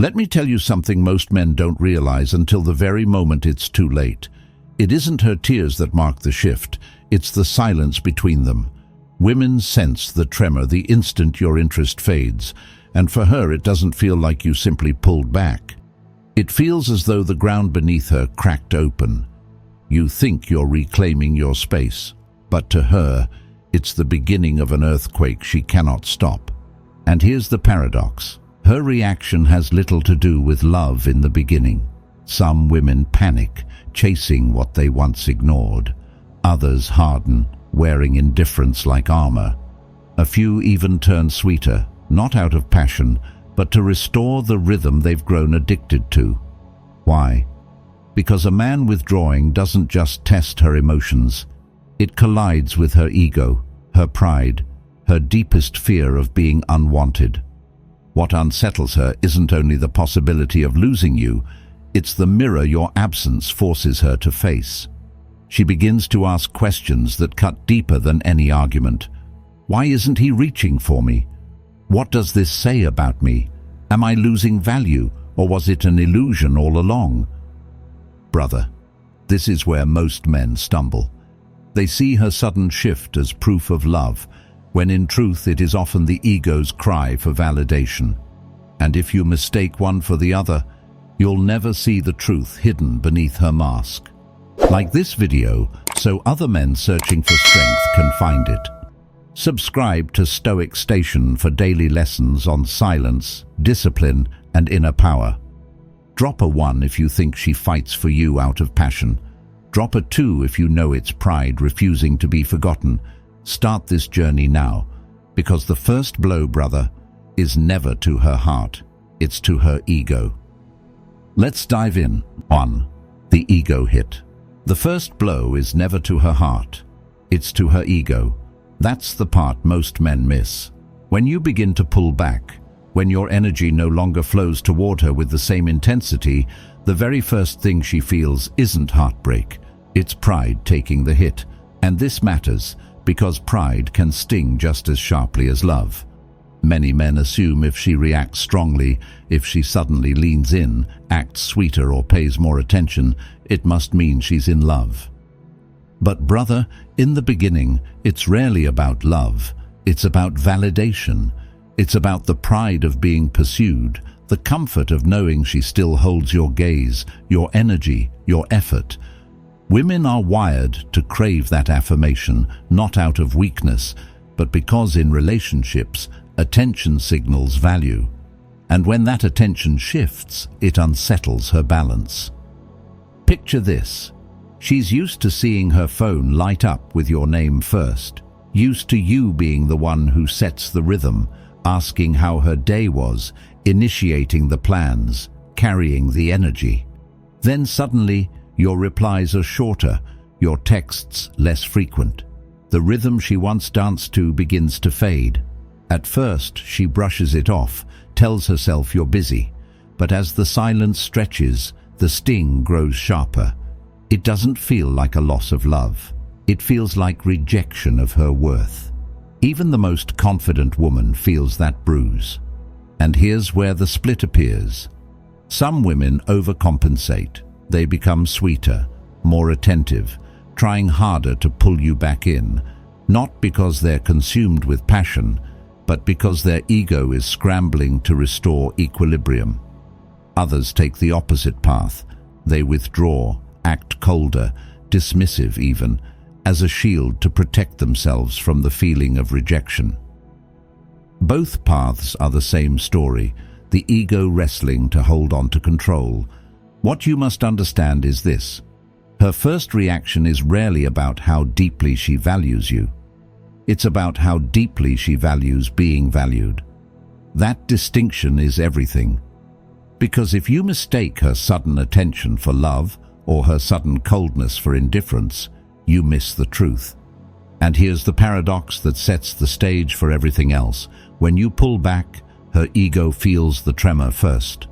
Let me tell you something most men don't realize until the very moment it's too late. It isn't her tears that mark the shift, it's the silence between them. Women sense the tremor the instant your interest fades, and for her it doesn't feel like you simply pulled back. It feels as though the ground beneath her cracked open. You think you're reclaiming your space, but to her, it's the beginning of an earthquake she cannot stop. And here's the paradox. Her reaction has little to do with love in the beginning. Some women panic, chasing what they once ignored. Others harden, wearing indifference like armor. A few even turn sweeter, not out of passion, but to restore the rhythm they've grown addicted to. Why? Because a man withdrawing doesn't just test her emotions. It collides with her ego, her pride, her deepest fear of being unwanted. What unsettles her isn't only the possibility of losing you, it's the mirror your absence forces her to face. She begins to ask questions that cut deeper than any argument. Why isn't he reaching for me? What does this say about me? Am I losing value, or was it an illusion all along? Brother, this is where most men stumble. They see her sudden shift as proof of love, when in truth it is often the ego's cry for validation. And if you mistake one for the other, you'll never see the truth hidden beneath her mask. Like this video, so other men searching for strength can find it. Subscribe to Stoic Station for daily lessons on silence, discipline, and inner power. Drop a 1 if you think she fights for you out of passion. Drop a 2 if you know it's pride refusing to be forgotten. Start this journey now, because the first blow, brother, is never to her heart, it's to her ego. Let's dive in. 1. The ego hit. The first blow is never to her heart, it's to her ego. That's the part most men miss. When you begin to pull back, when your energy no longer flows toward her with the same intensity, the very first thing she feels isn't heartbreak, it's pride taking the hit. And this matters, because pride can sting just as sharply as love. Many men assume if she reacts strongly, if she suddenly leans in, acts sweeter or pays more attention, it must mean she's in love. But brother, in the beginning, it's rarely about love. It's about validation. It's about the pride of being pursued, the comfort of knowing she still holds your gaze, your energy, your effort. Women are wired to crave that affirmation, not out of weakness, but because in relationships, attention signals value. And when that attention shifts, it unsettles her balance. Picture this. She's used to seeing her phone light up with your name first, used to you being the one who sets the rhythm, asking how her day was, initiating the plans, carrying the energy. Then suddenly, your replies are shorter, your texts less frequent. The rhythm she once danced to begins to fade. At first, she brushes it off, tells herself you're busy. But as the silence stretches, the sting grows sharper. It doesn't feel like a loss of love. It feels like rejection of her worth. Even the most confident woman feels that bruise. And here's where the split appears. Some women overcompensate. They become sweeter, more attentive, trying harder to pull you back in, not because they're consumed with passion, but because their ego is scrambling to restore equilibrium. Others take the opposite path. They withdraw, act colder, dismissive even, as a shield to protect themselves from the feeling of rejection. Both paths are the same story, the ego wrestling to hold on to control. What you must understand is this. Her first reaction is rarely about how deeply she values you. It's about how deeply she values being valued. That distinction is everything. Because if you mistake her sudden attention for love or her sudden coldness for indifference, you miss the truth. And here's the paradox that sets the stage for everything else. When you pull back, her ego feels the tremor first.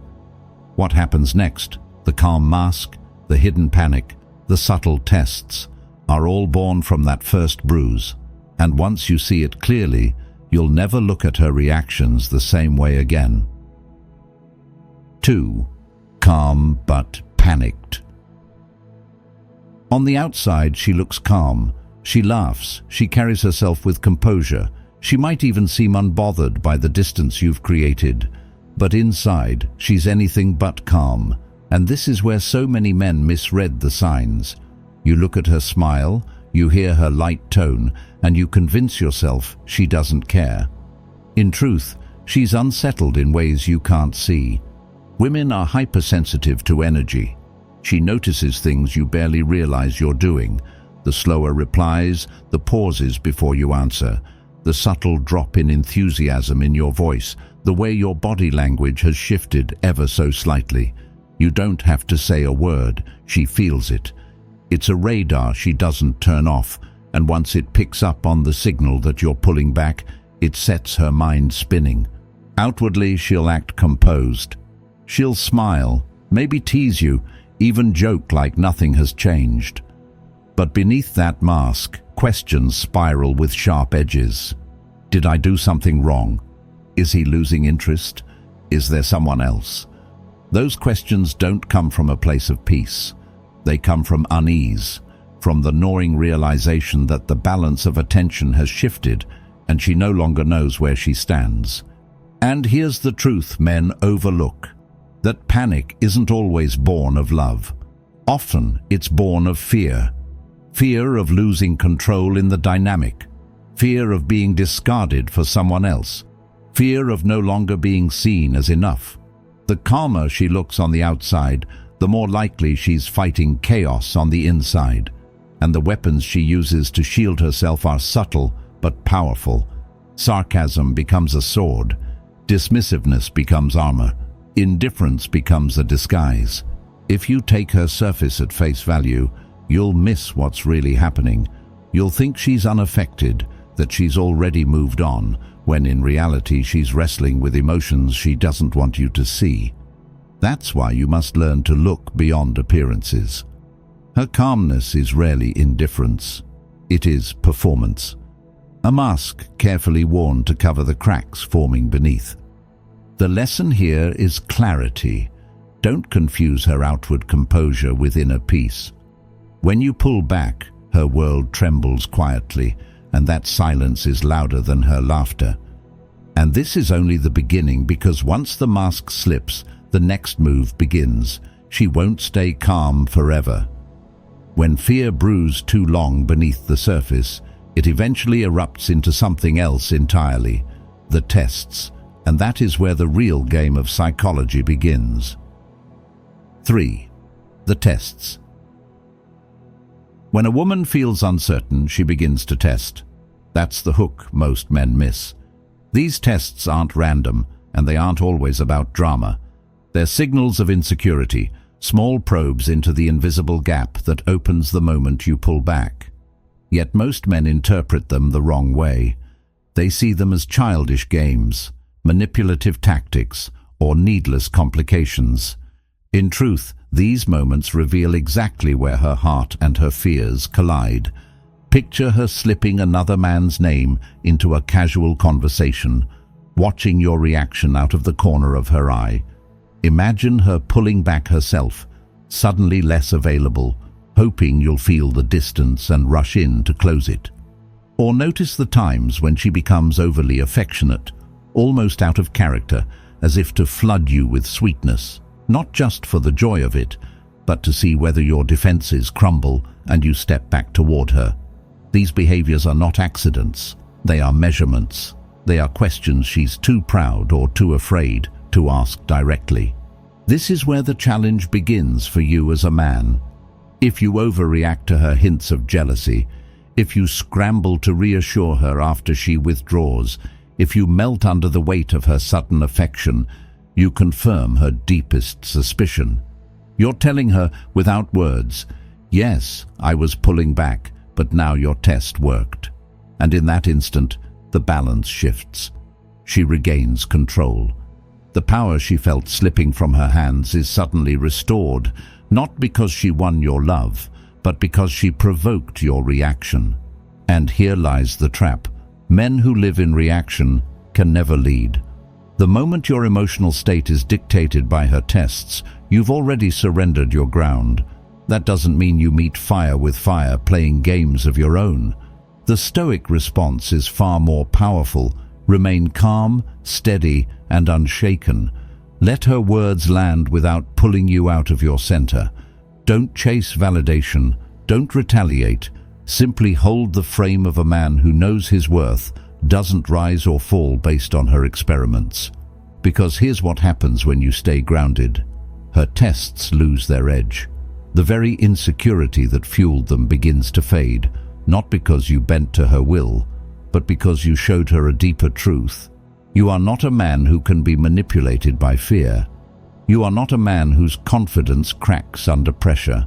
What happens next? The calm mask, the hidden panic, the subtle tests are all born from that first bruise. And once you see it clearly, you'll never look at her reactions the same way again. 2. Calm but panicked. On the outside, she looks calm. She laughs. She carries herself with composure. She might even seem unbothered by the distance you've created. But inside, she's anything but calm. And this is where so many men misread the signs. You look at her smile, you hear her light tone, and you convince yourself she doesn't care. In truth, she's unsettled in ways you can't see. Women are hypersensitive to energy. She notices things you barely realize you're doing. The slower replies, the pauses before you answer, the subtle drop in enthusiasm in your voice, the way your body language has shifted ever so slightly. You don't have to say a word, she feels it. It's a radar she doesn't turn off, and once it picks up on the signal that you're pulling back, it sets her mind spinning. Outwardly, she'll act composed. She'll smile, maybe tease you, even joke like nothing has changed. But beneath that mask, questions spiral with sharp edges. Did I do something wrong? Is he losing interest? Is there someone else? Those questions don't come from a place of peace. They come from unease, from the gnawing realization that the balance of attention has shifted and she no longer knows where she stands. And here's the truth men overlook, that panic isn't always born of love. Often it's born of fear. Fear of losing control in the dynamic. Fear of being discarded for someone else. Fear of no longer being seen as enough. The calmer she looks on the outside, the more likely she's fighting chaos on the inside. And the weapons she uses to shield herself are subtle but powerful. Sarcasm becomes a sword. Dismissiveness becomes armor. Indifference becomes a disguise. If you take her surface at face value, you'll miss what's really happening. You'll think she's unaffected, that she's already moved on, when in reality she's wrestling with emotions she doesn't want you to see. That's why you must learn to look beyond appearances. Her calmness is rarely indifference. It is performance. A mask carefully worn to cover the cracks forming beneath. The lesson here is clarity. Don't confuse her outward composure with inner peace. When you pull back, her world trembles quietly, and that silence is louder than her laughter. And this is only the beginning, because once the mask slips, the next move begins. She won't stay calm forever. When fear brews too long beneath the surface, it eventually erupts into something else entirely, the tests, and that is where the real game of psychology begins. 3. The tests. When a woman feels uncertain, she begins to test. That's the hook most men miss. These tests aren't random, and they aren't always about drama. They're signals of insecurity, small probes into the invisible gap that opens the moment you pull back. Yet most men interpret them the wrong way. They see them as childish games, manipulative tactics, or needless complications. In truth, these moments reveal exactly where her heart and her fears collide. Picture her slipping another man's name into a casual conversation, watching your reaction out of the corner of her eye. Imagine her pulling back herself, suddenly less available, hoping you'll feel the distance and rush in to close it. Or notice the times when she becomes overly affectionate, almost out of character, as if to flood you with sweetness, not just for the joy of it, but to see whether your defenses crumble and you step back toward her. These behaviors are not accidents. They are measurements. They are questions she's too proud or too afraid to ask directly. This is where the challenge begins for you as a man. If you overreact to her hints of jealousy, if you scramble to reassure her after she withdraws, if you melt under the weight of her sudden affection, you confirm her deepest suspicion. You're telling her without words, yes, I was pulling back, but now your test worked. And in that instant, the balance shifts. She regains control. The power she felt slipping from her hands is suddenly restored, not because she won your love, but because she provoked your reaction. And here lies the trap. Men who live in reaction can never lead. The moment your emotional state is dictated by her tests, you've already surrendered your ground. That doesn't mean you meet fire with fire, playing games of your own. The Stoic response is far more powerful. Remain calm, steady, and unshaken. Let her words land without pulling you out of your center. Don't chase validation. Don't retaliate. Simply hold the frame of a man who knows his worth, doesn't rise or fall based on her experiments. Because here's what happens when you stay grounded. Her tests lose their edge. The very insecurity that fueled them begins to fade, not because you bent to her will, but because you showed her a deeper truth. You are not a man who can be manipulated by fear. You are not a man whose confidence cracks under pressure.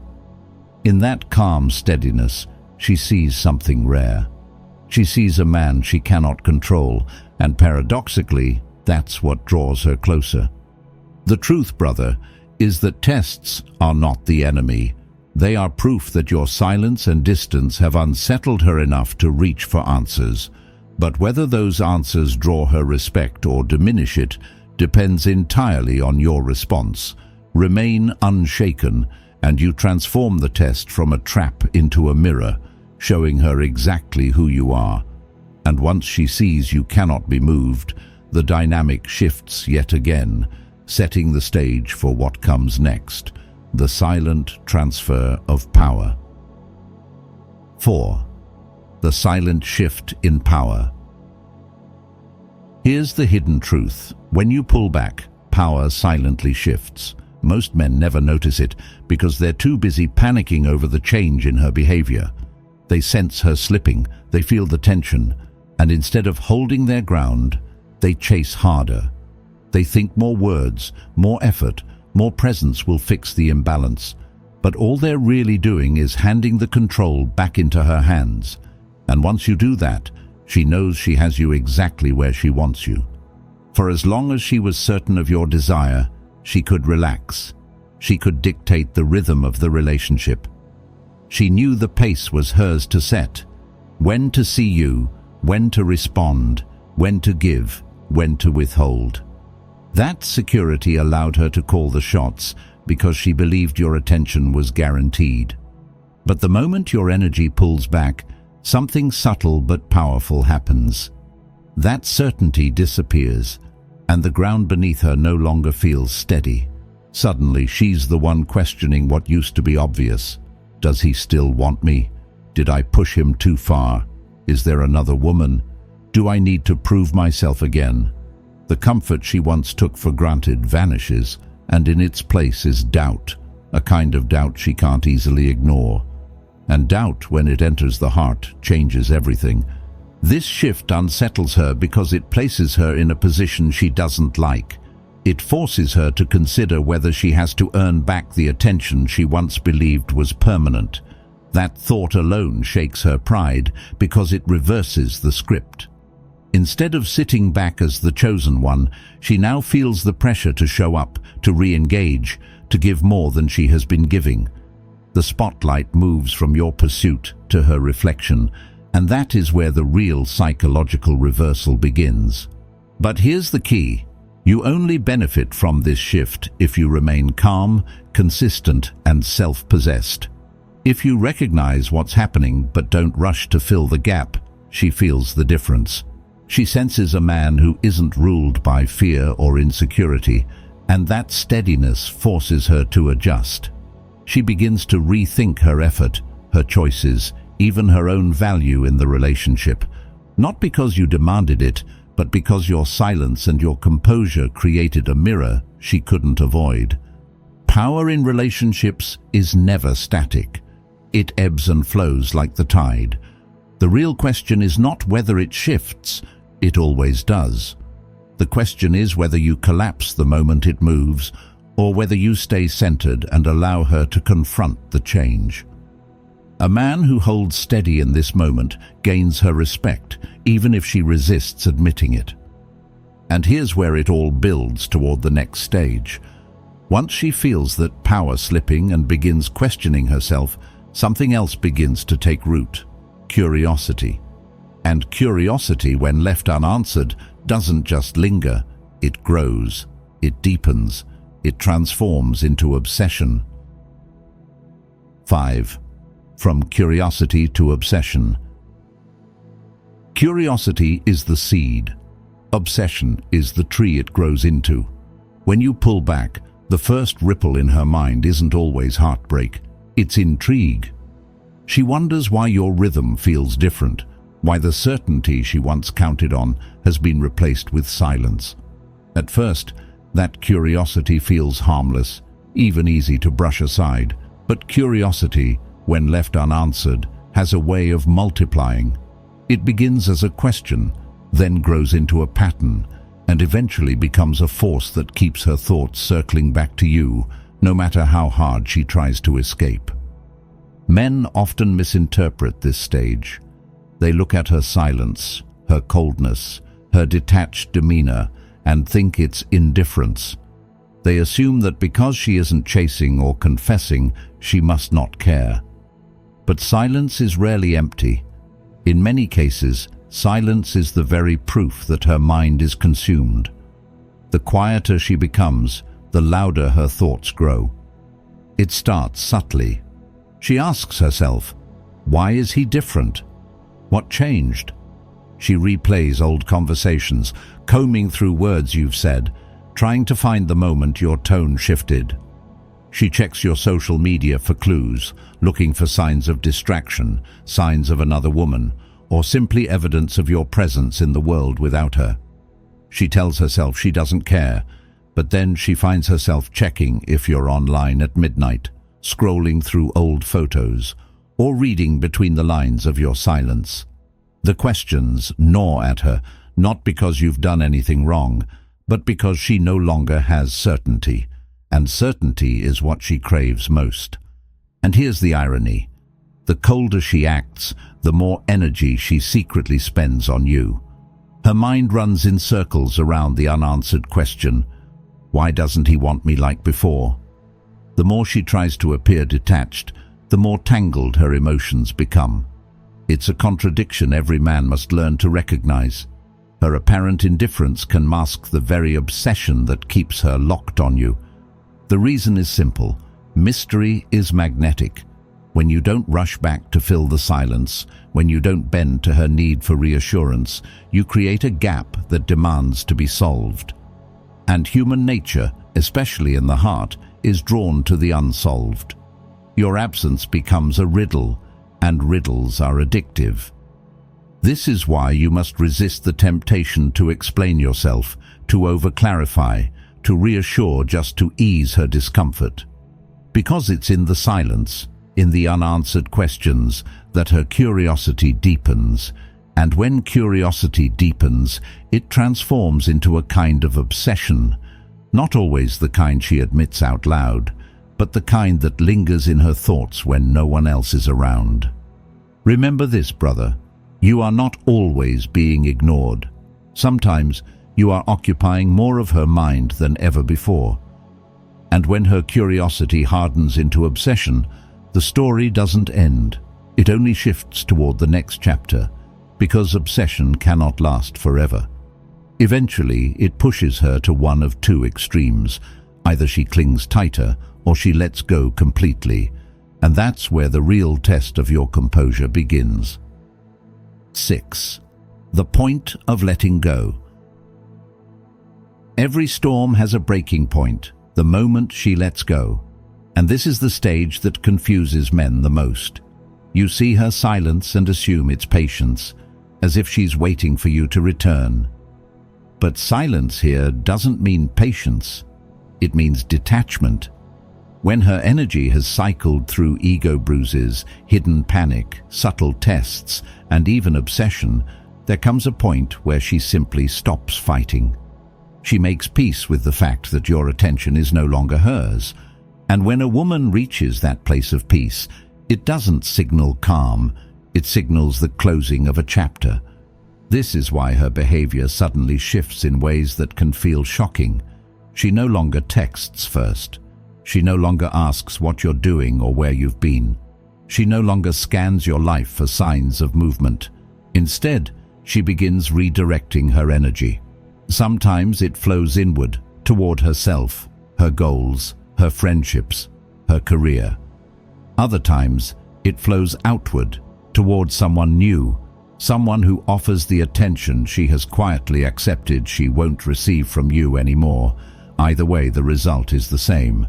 In that calm steadiness, she sees something rare. She sees a man she cannot control, and paradoxically, that's what draws her closer. The truth, brother, is that tests are not the enemy. They are proof that your silence and distance have unsettled her enough to reach for answers. But whether those answers draw her respect or diminish it depends entirely on your response. Remain unshaken, and you transform the test from a trap into a mirror, showing her exactly who you are. And once she sees you cannot be moved, the dynamic shifts yet again, setting the stage for what comes next, the silent transfer of power. 4. The silent shift in power. Here's the hidden truth. When you pull back, power silently shifts. Most men never notice it because they're too busy panicking over the change in her behavior. They sense her slipping, they feel the tension, and instead of holding their ground, they chase harder. They think more words, more effort, more presence will fix the imbalance. But all they're really doing is handing the control back into her hands. And once you do that, she knows she has you exactly where she wants you. For as long as she was certain of your desire, she could relax. She could dictate the rhythm of the relationship. She knew the pace was hers to set. When to see you, when to respond, when to give, when to withhold. That security allowed her to call the shots because she believed your attention was guaranteed. But the moment your energy pulls back, something subtle but powerful happens. That certainty disappears, and the ground beneath her no longer feels steady. Suddenly, she's the one questioning what used to be obvious. Does he still want me? Did I push him too far? Is there another woman? Do I need to prove myself again? The comfort she once took for granted vanishes, and in its place is doubt, a kind of doubt she can't easily ignore. And doubt, when it enters the heart, changes everything. This shift unsettles her because it places her in a position she doesn't like. It forces her to consider whether she has to earn back the attention she once believed was permanent. That thought alone shakes her pride because it reverses the script. Instead of sitting back as the chosen one, she now feels the pressure to show up, to re-engage, to give more than she has been giving. The spotlight moves from your pursuit to her reflection, and that is where the real psychological reversal begins. But here's the key. You only benefit from this shift if you remain calm, consistent, and self-possessed. If you recognize what's happening but don't rush to fill the gap, she feels the difference. She senses a man who isn't ruled by fear or insecurity, and that steadiness forces her to adjust. She begins to rethink her effort, her choices, even her own value in the relationship. Not because you demanded it, but because your silence and your composure created a mirror she couldn't avoid. Power in relationships is never static. It ebbs and flows like the tide. The real question is not whether it shifts, it always does. The question is whether you collapse the moment it moves, or whether you stay centered and allow her to confront the change. A man who holds steady in this moment gains her respect, even if she resists admitting it. And here's where it all builds toward the next stage. Once she feels that power slipping and begins questioning herself, something else begins to take root: curiosity. And curiosity, when left unanswered, doesn't just linger, It grows, it deepens, it transforms into obsession. 5. From curiosity to obsession. Curiosity is the seed. Obsession is the tree it grows into. When you pull back, the first ripple in her mind isn't always heartbreak, it's intrigue. She wonders why your rhythm feels different, why the certainty she once counted on has been replaced with silence. At first, that curiosity feels harmless, even easy to brush aside. But curiosity, when left unanswered, has a way of multiplying. It begins as a question, then grows into a pattern, and eventually becomes a force that keeps her thoughts circling back to you, no matter how hard she tries to escape. Men often misinterpret this stage. They look at her silence, her coldness, her detached demeanor, and think it's indifference. They assume that because she isn't chasing or confessing, she must not care. But silence is rarely empty. In many cases, silence is the very proof that her mind is consumed. The quieter she becomes, the louder her thoughts grow. It starts subtly. She asks herself, why is he different? What changed? She replays old conversations, combing through words you've said, trying to find the moment your tone shifted. She checks your social media for clues, looking for signs of distraction, signs of another woman, or simply evidence of your presence in the world without her. She tells herself she doesn't care, but then she finds herself checking if you're online at midnight, scrolling through old photos, or reading between the lines of your silence. The questions gnaw at her, not because you've done anything wrong, but because she no longer has certainty, and certainty is what she craves most. And here's the irony. The colder she acts, the more energy she secretly spends on you. Her mind runs in circles around the unanswered question, why doesn't he want me like before? The more she tries to appear detached, the more tangled her emotions become. It's a contradiction every man must learn to recognize. Her apparent indifference can mask the very obsession that keeps her locked on you. The reason is simple. Mystery is magnetic. When you don't rush back to fill the silence, when you don't bend to her need for reassurance, you create a gap that demands to be solved. And human nature, especially in the heart, is drawn to the unsolved. Your absence becomes a riddle, and riddles are addictive. This is why you must resist the temptation to explain yourself, to over-clarify, to reassure just to ease her discomfort. Because it's in the silence, in the unanswered questions, that her curiosity deepens. And when curiosity deepens, it transforms into a kind of obsession. Not always the kind she admits out loud, but the kind that lingers in her thoughts when no one else is around. Remember this, brother. You are not always being ignored. Sometimes you are occupying more of her mind than ever before. And when her curiosity hardens into obsession, the story doesn't end. It only shifts toward the next chapter, because obsession cannot last forever. Eventually, it pushes her to one of two extremes. Either she clings tighter or she lets go completely. And that's where the real test of your composure begins. 6. The point of letting go. Every storm has a breaking point, the moment she lets go. And this is the stage that confuses men the most. You see her silence and assume it's patience, as if she's waiting for you to return. But silence here doesn't mean patience. It means detachment. When her energy has cycled through ego bruises, hidden panic, subtle tests, and even obsession, there comes a point where she simply stops fighting. She makes peace with the fact that your attention is no longer hers. And when a woman reaches that place of peace, it doesn't signal calm, it signals the closing of a chapter. This is why her behavior suddenly shifts in ways that can feel shocking. She no longer texts first. She no longer asks what you're doing or where you've been. She no longer scans your life for signs of movement. Instead, she begins redirecting her energy. Sometimes it flows inward, toward herself, her goals, her friendships, her career. Other times, it flows outward, toward someone new, someone who offers the attention she has quietly accepted she won't receive from you anymore. Either way, the result is the same.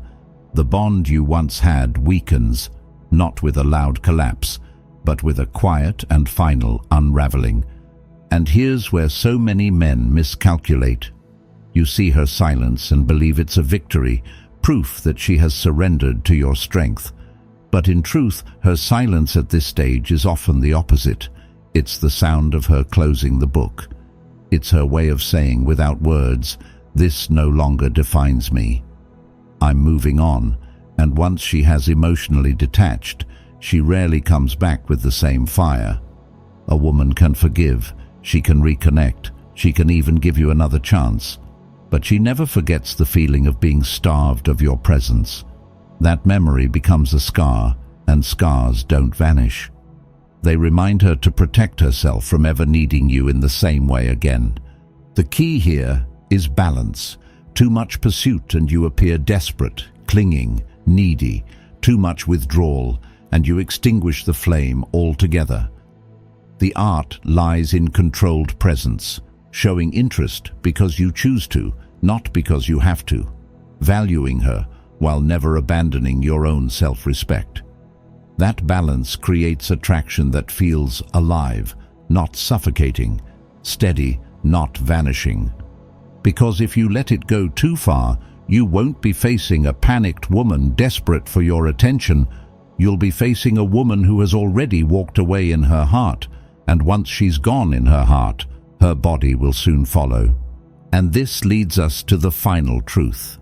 The bond you once had weakens, not with a loud collapse, but with a quiet and final unraveling. And here's where so many men miscalculate. You see her silence and believe it's a victory, proof that she has surrendered to your strength. But in truth, her silence at this stage is often the opposite. It's the sound of her closing the book. It's her way of saying without words, "This no longer defines me. I'm moving on." And once she has emotionally detached, she rarely comes back with the same fire. A woman can forgive, she can reconnect, she can even give you another chance. But she never forgets the feeling of being starved of your presence. That memory becomes a scar, and scars don't vanish. They remind her to protect herself from ever needing you in the same way again. The key here is balance. Too much pursuit and you appear desperate, clinging, needy. Too much withdrawal and you extinguish the flame altogether. The art lies in controlled presence, showing interest because you choose to, not because you have to. Valuing her while never abandoning your own self-respect. That balance creates attraction that feels alive, not suffocating, steady, not vanishing. Because if you let it go too far, you won't be facing a panicked woman desperate for your attention. You'll be facing a woman who has already walked away in her heart, and once she's gone in her heart, her body will soon follow. And this leads us to the final truth,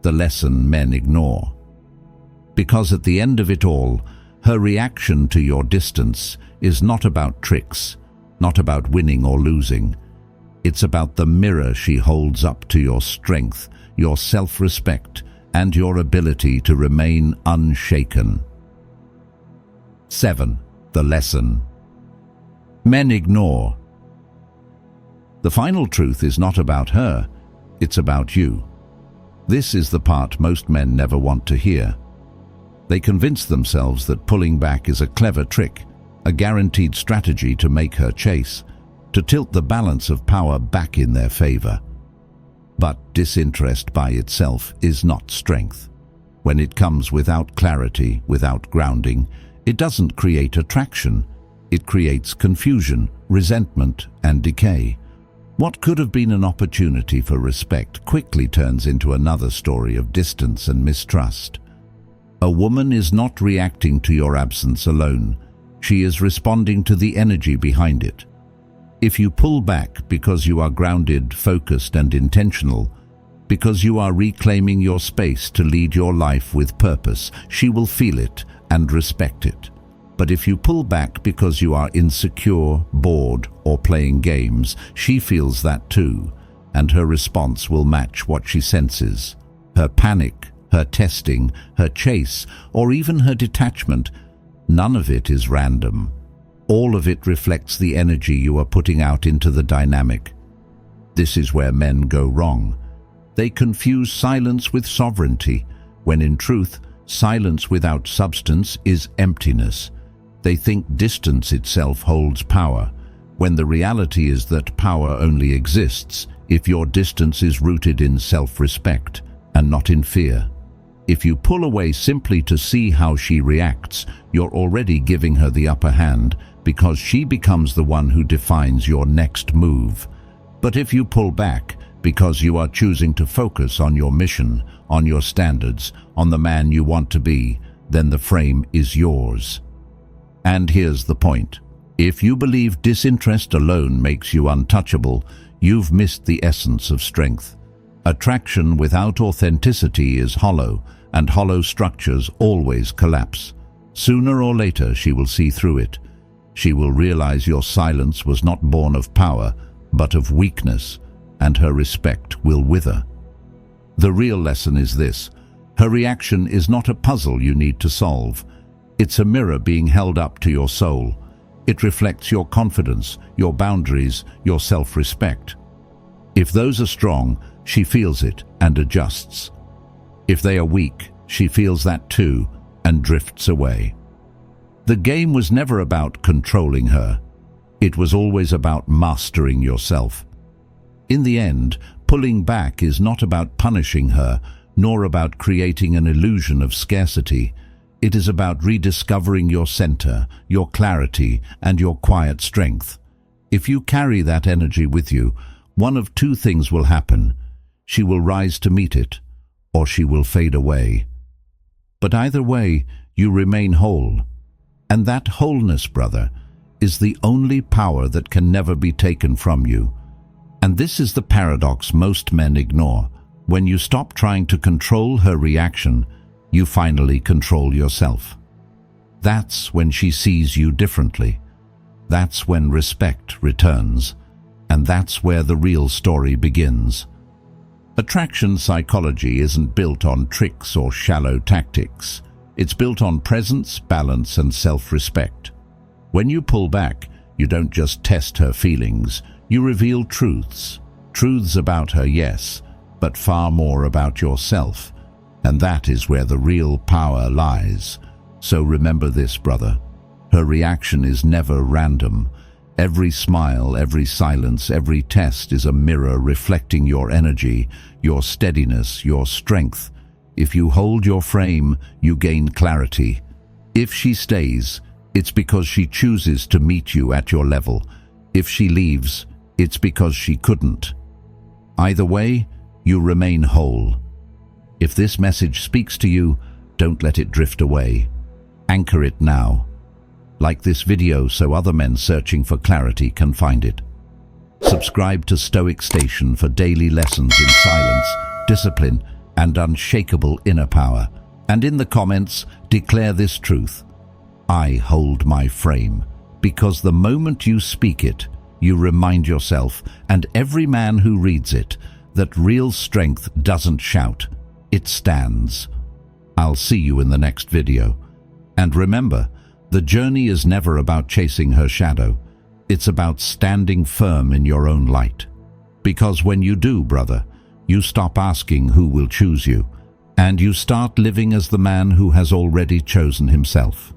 the lesson men ignore. Because at the end of it all, her reaction to your distance is not about tricks, not about winning or losing. It's about the mirror she holds up to your strength, your self-respect, and your ability to remain unshaken. 7. The lesson men ignore. The final truth is not about her, it's about you. This is the part most men never want to hear. They convince themselves that pulling back is a clever trick, a guaranteed strategy to make her chase, to tilt the balance of power back in their favor. But disinterest by itself is not strength. When it comes without clarity, without grounding, it doesn't create attraction. It creates confusion, resentment, and decay. What could have been an opportunity for respect quickly turns into another story of distance and mistrust. A woman is not reacting to your absence alone. She is responding to the energy behind it. If you pull back because you are grounded, focused, and intentional, because you are reclaiming your space to lead your life with purpose, she will feel it and respect it. But if you pull back because you are insecure, bored, or playing games, she feels that too, and her response will match what she senses. Her panic, her testing, her chase, or even her detachment, none of it is random. All of it reflects the energy you are putting out into the dynamic. This is where men go wrong. They confuse silence with sovereignty, when in truth, silence without substance is emptiness. They think distance itself holds power, when the reality is that power only exists if your distance is rooted in self-respect and not in fear. If you pull away simply to see how she reacts, you're already giving her the upper hand because she becomes the one who defines your next move. But if you pull back because you are choosing to focus on your mission, on your standards, on the man you want to be, then the frame is yours. And here's the point. If you believe disinterest alone makes you untouchable, you've missed the essence of strength. Attraction without authenticity is hollow, and hollow structures always collapse. Sooner or later, she will see through it. She will realize your silence was not born of power, but of weakness, and her respect will wither. The real lesson is this. Her reaction is not a puzzle you need to solve. It's a mirror being held up to your soul. It reflects your confidence, your boundaries, your self-respect. If those are strong, she feels it and adjusts. If they are weak, she feels that too and drifts away. The game was never about controlling her. It was always about mastering yourself. In the end, pulling back is not about punishing her, nor about creating an illusion of scarcity. It is about rediscovering your center, your clarity, and your quiet strength. If you carry that energy with you, one of two things will happen. She will rise to meet it, or she will fade away. But either way, you remain whole. And that wholeness, brother, is the only power that can never be taken from you. And this is the paradox most men ignore. When you stop trying to control her reaction, you finally control yourself. That's when she sees you differently. That's when respect returns. And that's where the real story begins. Attraction psychology isn't built on tricks or shallow tactics. It's built on presence, balance, and self-respect. When you pull back, you don't just test her feelings. You reveal truths. Truths about her, yes, but far more about yourself. And that is where the real power lies. So remember this, brother. Her reaction is never random. Every smile, every silence, every test is a mirror reflecting your energy, your steadiness, your strength. If you hold your frame, you gain clarity. If she stays, it's because she chooses to meet you at your level. If she leaves, it's because she couldn't. Either way, you remain whole. If this message speaks to you, don't let it drift away. Anchor it now. Like this video so other men searching for clarity can find it. Subscribe to Stoic Station for daily lessons in silence, discipline, and unshakable inner power. And in the comments, declare this truth. I hold my frame, because the moment you speak it, you remind yourself and every man who reads it that real strength doesn't shout, it stands. I'll see you in the next video. And remember, the journey is never about chasing her shadow. It's about standing firm in your own light. Because when you do, brother, you stop asking who will choose you, and you start living as the man who has already chosen himself.